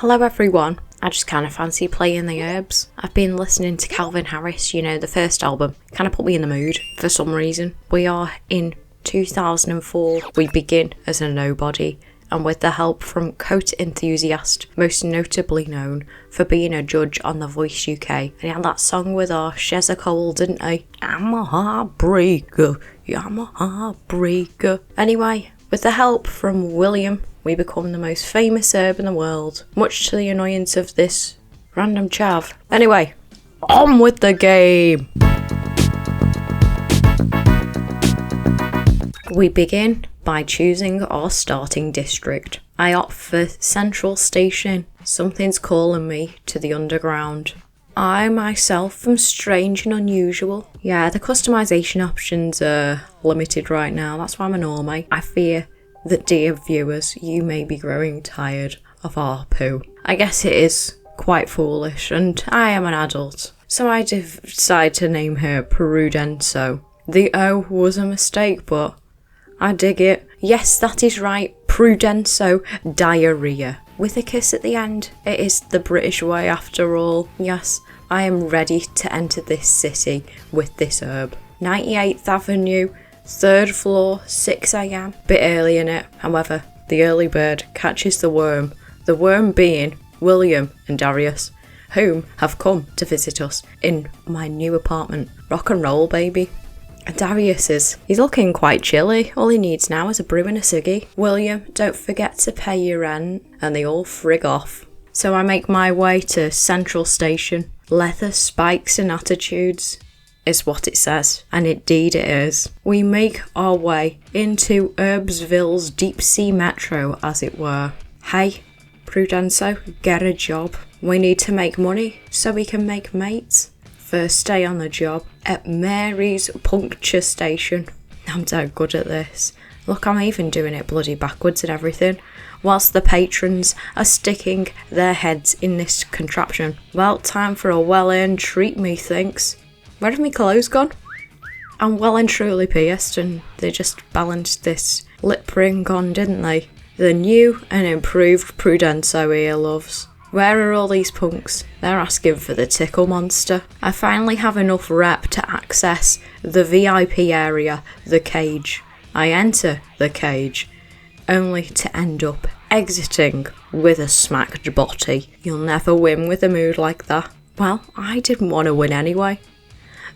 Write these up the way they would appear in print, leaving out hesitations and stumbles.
Hello everyone, I just kind of fancy playing the Urbz. I've been listening to Calvin Harris, the first album. Kind of put me in the mood for some reason. We are in 2004. We begin as a nobody, and with the help from coat enthusiast, most notably known for being a judge on The Voice UK. And he had that song with our Shezza Cole, didn't he? I'm a heartbreaker, I'm a heartbreaker. Anyway, with the help from William, we become the most famous herb in the world, much to the annoyance of this random chav. Anyway, on with the game! We begin by choosing our starting district. I opt for Central Station. Something's calling me to the underground. I myself am strange and unusual. Yeah, the customization options are limited right now, that's why I'm a normie. I fear that, dear viewers, you may be growing tired of our poo. I guess it is quite foolish, and I am an adult, so I decide to name her Prudence. The O was a mistake, but I dig it. Yes, that is right, Prudence diarrhea. With a kiss at the end. It is the British way after all. Yes, I am ready to enter this city with this herb. 98th Avenue, 3rd floor, 6 AM. Bit early in it. However, the early bird catches the worm being William and Darius, whom have come to visit us in my new apartment. Rock and roll, baby. And Darius he's looking quite chilly. All he needs now is a brew and a ciggy. William, don't forget to pay your rent. And they all frig off. So I make my way to Central Station. Leather, spikes and attitudes is what it says, and indeed it is. We make our way into Urbzville's deep sea metro, as it were. Hey, Prudenso, get a job. We need to make money so we can make mates. First day on the job at Mary's puncture station. I'm so good at this. Look, I'm even doing it bloody backwards and everything, whilst the patrons are sticking their heads in this contraption. Well, time for a well-earned treat, methinks. Where have my clothes gone? I'm well and truly pierced, and they just balanced this lip ring on, didn't they? The new and improved Prudenso here, loves. Where are all these punks? They're asking for the tickle monster. I finally have enough rep to access the VIP area, the cage. I enter the cage, only to end up exiting with a smacked body. You'll never win with a mood like that. Well, I didn't want to win anyway.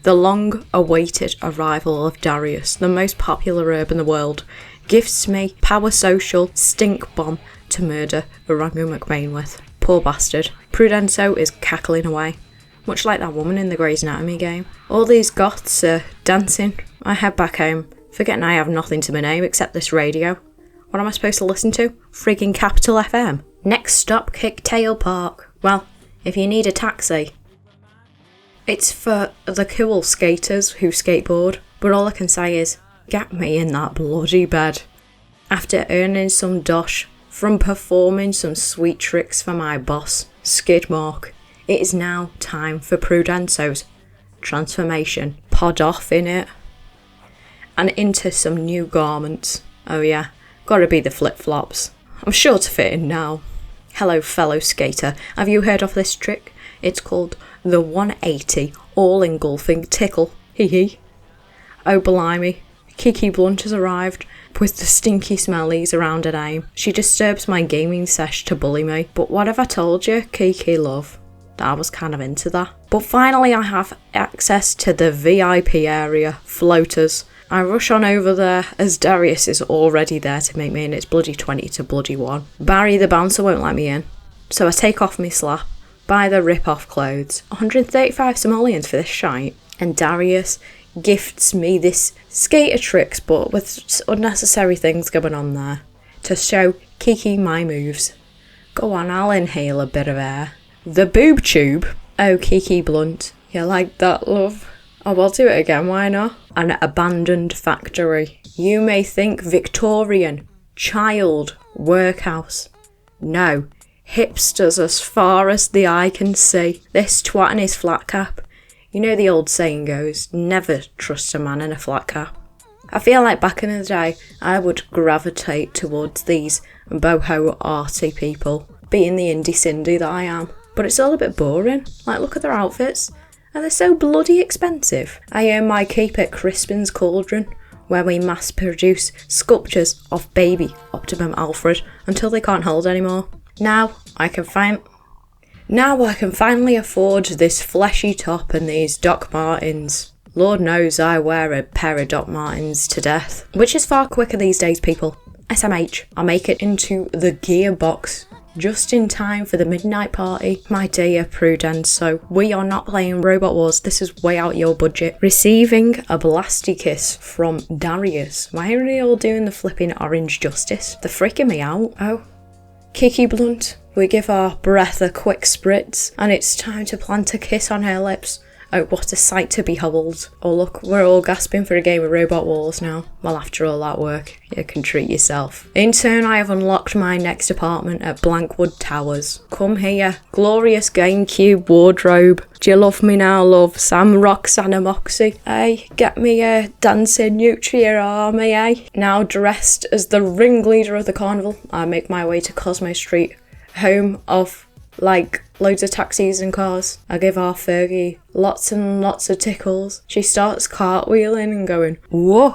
The long-awaited arrival of Darius, the most popular herb in the world, gifts me power social stink bomb to murder Orango McBain with. Poor bastard. Prudenso is cackling away, much like that woman in the Grey's Anatomy game. All these goths are dancing. I head back home, forgetting I have nothing to my name except this radio. What am I supposed to listen to? Friggin' Capital FM. Next stop, Kicktail Park. Well, if you need a taxi, it's for the cool skaters who skateboard, but all I can say is, get me in that bloody bed. After earning some dosh from performing some sweet tricks for my boss, Skidmark, it is now time for Prudenso's transformation. Pod off in it. And into some new garments. Oh yeah, gotta be the flip-flops. I'm sure to fit in now. Hello fellow skater, have you heard of this trick? It's called the 180 all-engulfing tickle. Hee hee. Oh blimey, Kiki Blunt has arrived with the stinky smellies around her name. She disturbs my gaming sesh to bully me. But what have I told you, Kiki love? I was kind of into that. But finally I have access to the VIP area, floaters. I rush on over there as Darius is already there to meet me, and it's bloody 20 to bloody 1. Barry the bouncer won't let me in. So I take off my slap, buy the rip-off clothes, 135 simoleons for this shite, and Darius gifts me this skater tricks, but with unnecessary things going on there, to show Kiki my moves. Go on, I'll inhale a bit of air. The boob tube? Oh, Kiki Blunt, you like that, love? Oh, I'll do it again, why not? An abandoned factory. You may think Victorian, child, workhouse. No, hipsters as far as the eye can see. This twat in his flat cap. You know the old saying goes, never trust a man in a flat cap. I feel like back in the day, I would gravitate towards these boho arty people. being the indie Cindy that I am. But it's all a bit boring. Like, look at their outfits. And they're so bloody expensive. I earn my keep at Crispin's Cauldron, where we mass produce sculptures of baby Optimum Alfred until they can't hold anymore. Now I can finally afford this fleshy top and these Doc Martens. Lord knows I wear a pair of Doc Martens to death. Which is far quicker these days, people. SMH. I'll make it into the gearbox just in time for the midnight party. My dear Prudence, so we are not playing Robot Wars. This is way out your budget. Receiving a blasty kiss from Darius. Why are they all doing the flipping orange justice? They're freaking me out. Oh. Kiki Blunt. We give our breath a quick spritz, and it's time to plant a kiss on her lips. Oh, what a sight to behold. Oh look, we're all gasping for a game of Robot Wars now. Well, after all that work, you can treat yourself. In turn, I have unlocked my next apartment at Blankwood Towers. Come here, glorious GameCube wardrobe. Do you love me now, love? Sam Roxanna Moxie. Hey, get me a dancing Nutria army, eh? Now dressed as the ringleader of the carnival, I make my way to Cosmo Street, home of like loads of taxis and cars. I give our Fergie lots and lots of tickles. She starts cartwheeling and going, whoa,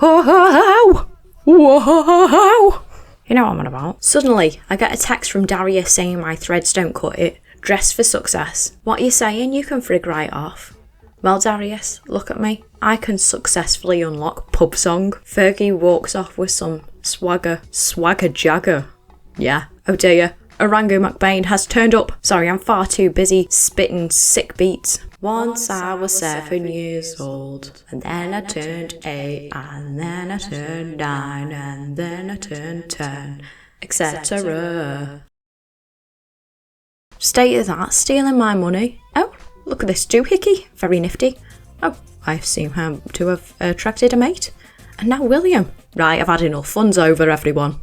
whoa. You know what I'm on about. Suddenly, I get a text from Darius saying my threads don't cut it. Dressed for success. What you saying? You can frig right off. Well, Darius, look at me. I can successfully unlock Pub Song. Fergie walks off with some swagger jagger. Yeah. Oh dear. Orangu McBain has turned up. Sorry, I'm far too busy spitting sick beats. Once I was 7 years old, and then I turned 8, and then I turned 9, and then I turned 10, etc. State of that, stealing my money. Oh, look at this doohickey. Very nifty. Oh, I seem to have attracted a mate. And now William. Right, I've had enough. Fun's over, everyone.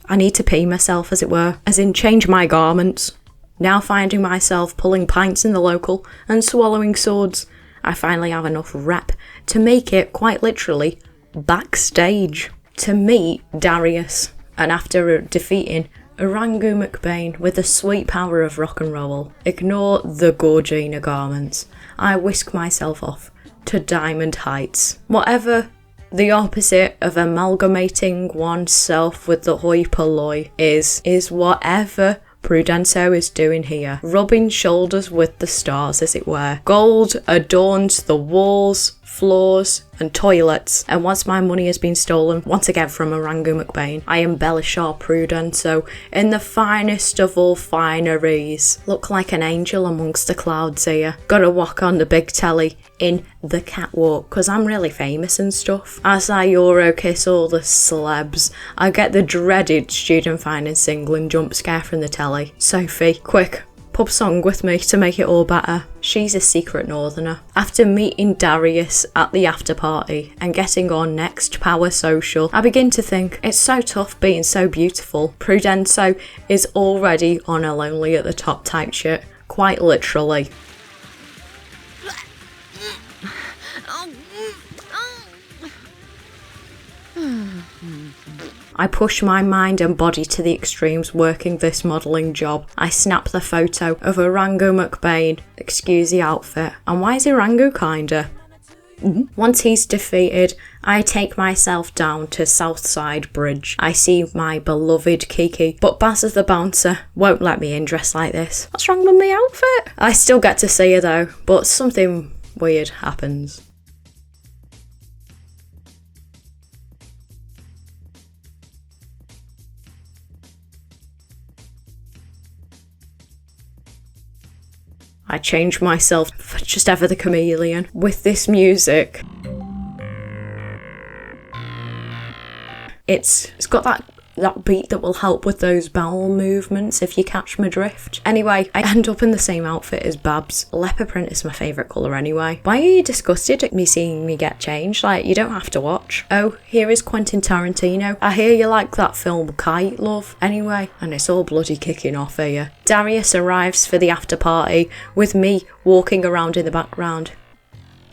I need to pee myself, as it were, as in change my garments. Now finding myself pulling pints in the local and swallowing swords, I finally have enough rep to make it, quite literally, backstage to meet Darius. And after defeating Orangu McBain with the sweet power of rock and roll, ignore the Gorgina garments, I whisk myself off to Diamond Heights. Whatever the opposite of amalgamating oneself with the hoi polloi is whatever Prudenso is doing here. Rubbing shoulders with the stars, as it were. Gold adorns the walls, floors and toilets, and once my money has been stolen once again from Orangu McBain, I embellish our Prudenso in the finest of all fineries. Look like an angel amongst the clouds here. Gotta walk on the big telly in the catwalk, cause I'm really famous and stuff. As I Euro kiss all the celebs, I get the dreaded student finance singling jump scare from the telly. Sophie, quick, Pub Song with me to make it all better. She's a secret northerner. After meeting Darius at the after party and getting on next power social, I begin to think it's so tough being so beautiful. Prudenso is already on a lonely at the top type shit, quite literally. I push my mind and body to the extremes working this modelling job. I snap the photo of Orangu McBain, excuse the outfit, and why is Orangu kinda? Once he's defeated, I take myself down to Southside Bridge. I see my beloved Kiki, but Baz the bouncer won't let me in dressed like this. What's wrong with my outfit? I still get to see her though, but something weird happens. I change myself for just ever the chameleon with this music. It's got that beat that will help with those bowel movements, if you catch my drift. Anyway, I end up in the same outfit as Babs. Leopard print is my favourite colour anyway. Why are you disgusted at me seeing me get changed? Like, you don't have to watch. Oh, here is Quentin Tarantino. I hear you like that film Kite, love. Anyway, and it's all bloody kicking off here. Darius arrives for the after party, with me walking around in the background.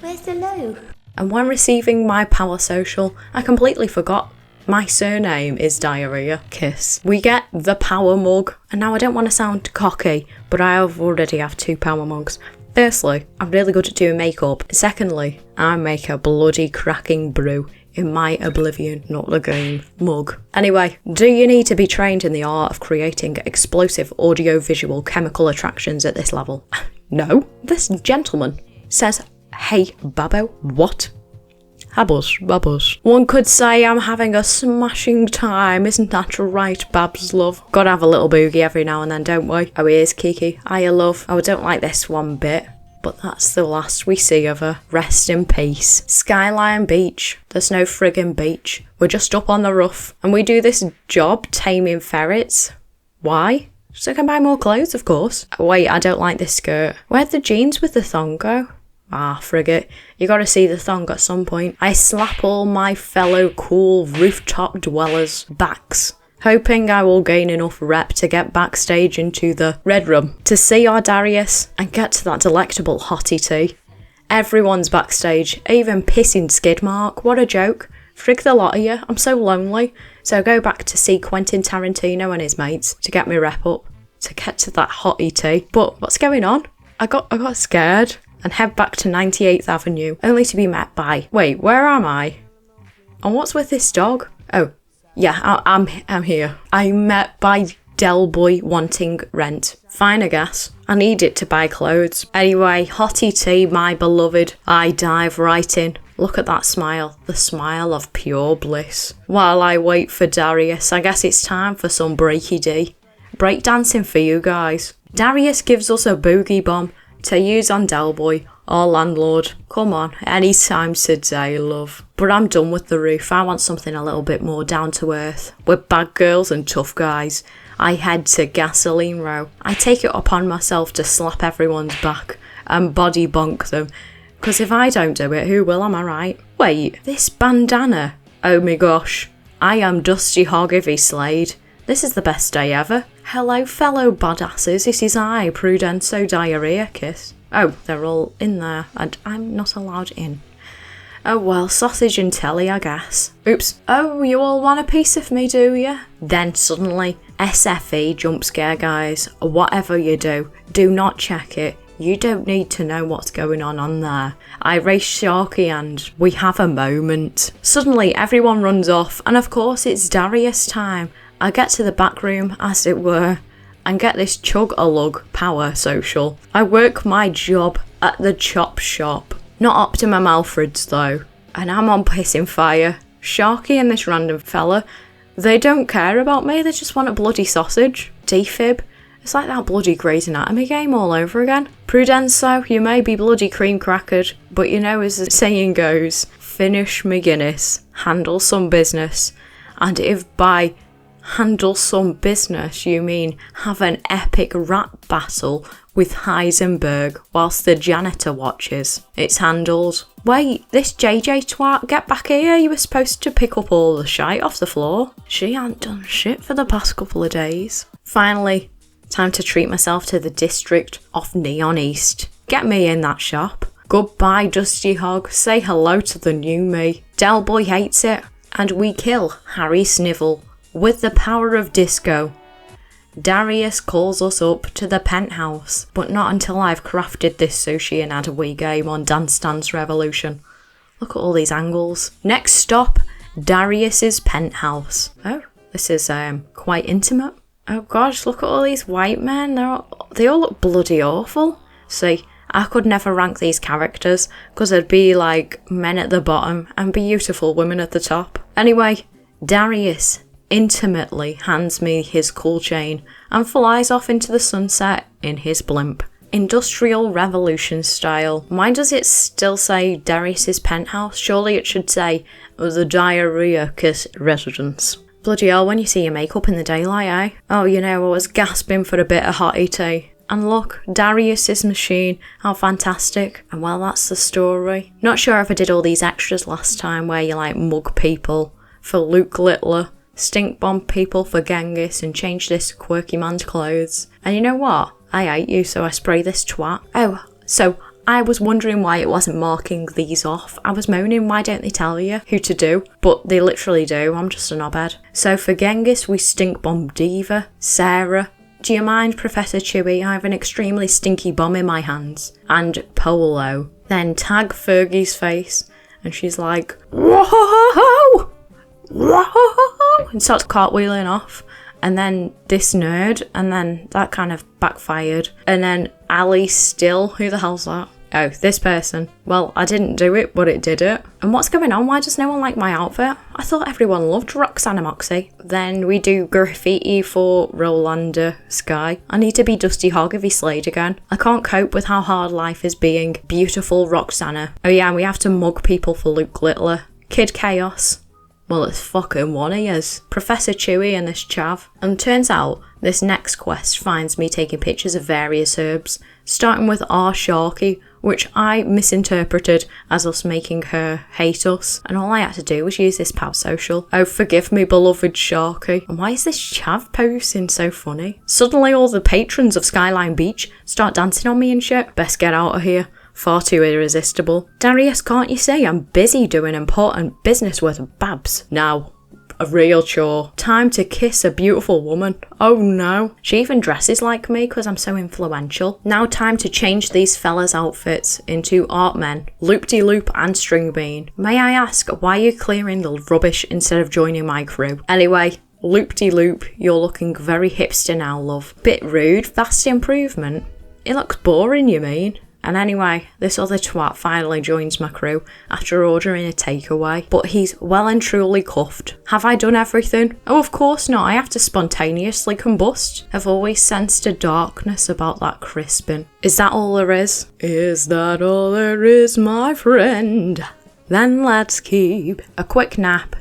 Where's the loo? And when receiving my power social, I completely forgot My surname is Diarrhea. Kiss. We get the power mug. And now I don't want to sound cocky, but I already have 2 power mugs. Firstly, I'm really good at doing makeup. Secondly, I make a bloody cracking brew in my oblivion, not the game, mug. Anyway, do you need to be trained in the art of creating explosive audio-visual chemical attractions at this level? No. This gentleman says, "Hey, Babbo, what?" Babos. One could say I'm having a smashing time, isn't that right, Babs, love? Gotta have a little boogie every now and then, don't we? Oh, here's Kiki. Hiya, love. Oh, I don't like this one bit, but that's the last we see of her. Rest in peace. Skyline Beach. There's no friggin' beach. We're just up on the roof, and we do this job taming ferrets. Why? So I can buy more clothes, of course. Wait, I don't like this skirt. Where'd the jeans with the thong go? Ah, frigate. You gotta see the thong at some point. I slap all my fellow cool rooftop dwellers' backs, hoping I will gain enough rep to get backstage into the red room to see our Darius and get to that delectable hottie tea. Everyone's backstage, even pissing Skidmark. What a joke. Frig the lot of you. I'm so lonely. So go back to see Quentin Tarantino and his mates to get me rep up, to get to that hottie tea. But what's going on? I got scared and head back to 98th Avenue, only to be met by... Wait, where am I? And what's with this dog? Oh, yeah, I'm here. I'm met by Del Boy wanting rent. Fine, I guess. I need it to buy clothes. Anyway, hottie tea, my beloved. I dive right in. Look at that smile. The smile of pure bliss. While I wait for Darius, I guess it's time for some breaky-d. Breakdancing for you guys. Darius gives us a boogie bomb to use on Del Boy, our landlord. Come on, any time today, love. But I'm done with the roof. I want something a little bit more down to earth. With bad girls and tough guys. I head to Gasoline Row. I take it upon myself to slap everyone's back and body bonk them. Because if I don't do it, who will, am I right? Wait, this bandana. Oh my gosh. I am Dusty Hog if he slayed. This is the best day ever. Hello, fellow badasses. This is I, Prudence, Diarrhea Kiss. Oh, they're all in there, and I'm not allowed in. Oh well, sausage and telly, I guess. Oops. Oh, you all want a piece of me, do you? Then suddenly, SFE jump scare, guys. Whatever you do not check it. You don't need to know what's going on there. I race Sharky and we have a moment. Suddenly, everyone runs off, and of course it's Darius time. I get to the back room, as it were, and get this chug-a-lug power social. I work my job at the chop shop. Not Optimum Alfred's though. And I'm on pissing fire. Sharky and this random fella, they don't care about me, they just want a bloody sausage. Defib. It's like that bloody Grey's Anatomy game all over again. Prudence, so you may be bloody cream crackered, but you know as the saying goes, finish me Guinness, handle some business. And if by handle some business you mean have an epic rap battle with Heisenberg whilst the janitor watches, it's handled. Wait, this JJ twat, get back here, you were supposed to pick up all the shite off the floor. She ain't done shit for the past couple of days. Finally, time to treat myself to the district of Neon East. Get me in that shop. Goodbye, Dusty Hog, say hello to the new me. Del Boy hates it, and we kill Harry Snivel with the power of disco. Darius calls us up to the penthouse, but not until I've crafted this sushi and had a wee game on Dance Dance Revolution. Look at all these angles. Next stop, Darius's penthouse. Oh, this is quite intimate. Oh gosh, look at all these white men. They all look bloody awful. See, I could never rank these characters because there'd be like men at the bottom and beautiful women at the top. Anyway, Darius intimately hands me his cool chain and flies off into the sunset in his blimp. Industrial Revolution style. Why does it still say Darius's penthouse? Surely it should say the Diarrhea Kiss residence. Bloody hell, when you see your makeup in the daylight, eh? Oh, you know, I was gasping for a bit of hottie tea. And look, Darius's machine, how fantastic. And well, that's the story. Not sure if I did all these extras last time where you like mug people for Luke Littler, stink bomb people for Genghis, and change this quirky man's clothes. And you know what? I hate you, so I spray this twat. Oh, so I was wondering why it wasn't marking these off. I was moaning, why don't they tell you who to do? But they literally do. I'm just a knobhead. So for Genghis, we stink bomb Diva. Sarah, do you mind, Professor Chewy? I have an extremely stinky bomb in my hands. And Polo. Then tag Fergie's face. And she's like, whoa, whoa, and starts cartwheeling off. And then this nerd, and then that kind of backfired. And then Ali Still, who the hell's that? Oh, this person. Well, I didn't do it, but it did it. And what's going on? Why does no one like my outfit? I thought everyone loved Roxanna Moxie. Then we do graffiti for Rolanda Sky. I need to be Dusty Hog if he slayed again. I can't cope with how hard life is being beautiful Roxanna. Oh yeah, and we have to mug people for Luke Littler. Kid Chaos. Well, it's fucking one he is. Professor Chewy and this chav. And turns out, this next quest finds me taking pictures of various herbs, starting with our Sharky, which I misinterpreted as us making her hate us, and all I had to do was use this pout social. Oh, forgive me, beloved Sharky. And why is this chav posting so funny? Suddenly all the patrons of Skyline Beach start dancing on me and shit. Best get out of here. Far too irresistible. Darius, can't you see I'm busy doing important business with Babs? Now, a real chore. Time to kiss a beautiful woman. Oh no. She even dresses like me because I'm so influential. Now time to change these fellas' outfits into art men, loop-de-loop and string bean. May I ask, why are you clearing the rubbish instead of joining my crew? Anyway, loop-de-loop, you're looking very hipster now, love. Bit rude, vast improvement. It looks boring, you mean? And anyway, this other twat finally joins my crew after ordering a takeaway, but he's well and truly cuffed. Have I done everything? Oh, of course not. I have to spontaneously combust. I've always sensed a darkness about that crispin. Is that all there is? Is that all there is, my friend? Then let's keep a quick nap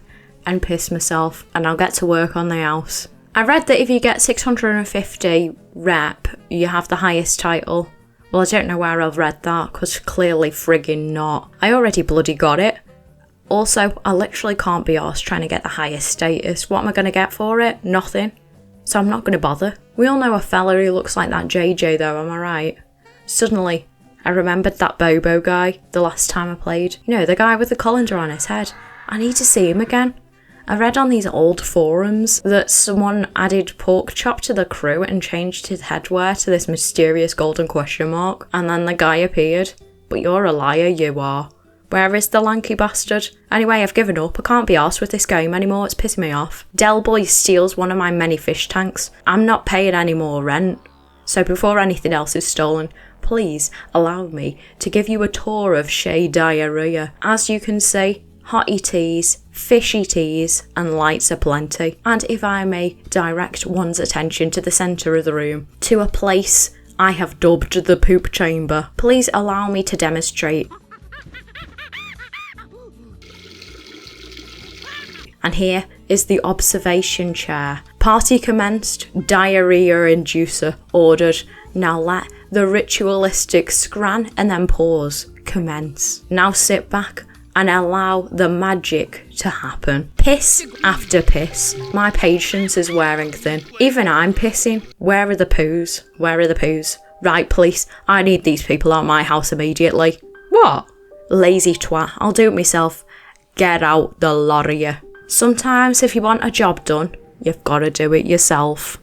and piss myself, and I'll get to work on the house. I read that if you get 650 rep, you have the highest title. Well, I don't know where I've read that, because clearly friggin' not. I already bloody got it. Also, I literally can't be arsed trying to get the highest status. What am I going to get for it? Nothing. So I'm not going to bother. We all know a fella who looks like that JJ though, am I right? Suddenly, I remembered that Bobo guy the last time I played. You know, the guy with the colander on his head. I need to see him again. I read on these old forums that someone added pork chop to the crew and changed his headwear to this mysterious golden question mark, and then the guy appeared. But you're a liar, you are. Where is the lanky bastard? Anyway, I've given up. I can't be arsed with this game anymore. It's pissing me off. Del Boy steals one of my many fish tanks. I'm not paying any more rent. So before anything else is stolen, please allow me to give you a tour of Shea Diarrhea. As you can see, hotty teas, fishy teas, and lights aplenty. And if I may direct one's attention to the centre of the room, to a place I have dubbed the poop chamber, please allow me to demonstrate. And here is the observation chair. Party commenced, diarrhea inducer ordered. Now let the ritualistic scran and then pause commence. Now sit back and allow the magic to happen. Piss after piss. My patience is wearing thin. Even I'm pissing. Where are the poos? Where are the poos? Right, police, I need these people out of my house immediately. What? Lazy twat, I'll do it myself. Get out the lot of you. Sometimes if you want a job done, you've got to do it yourself.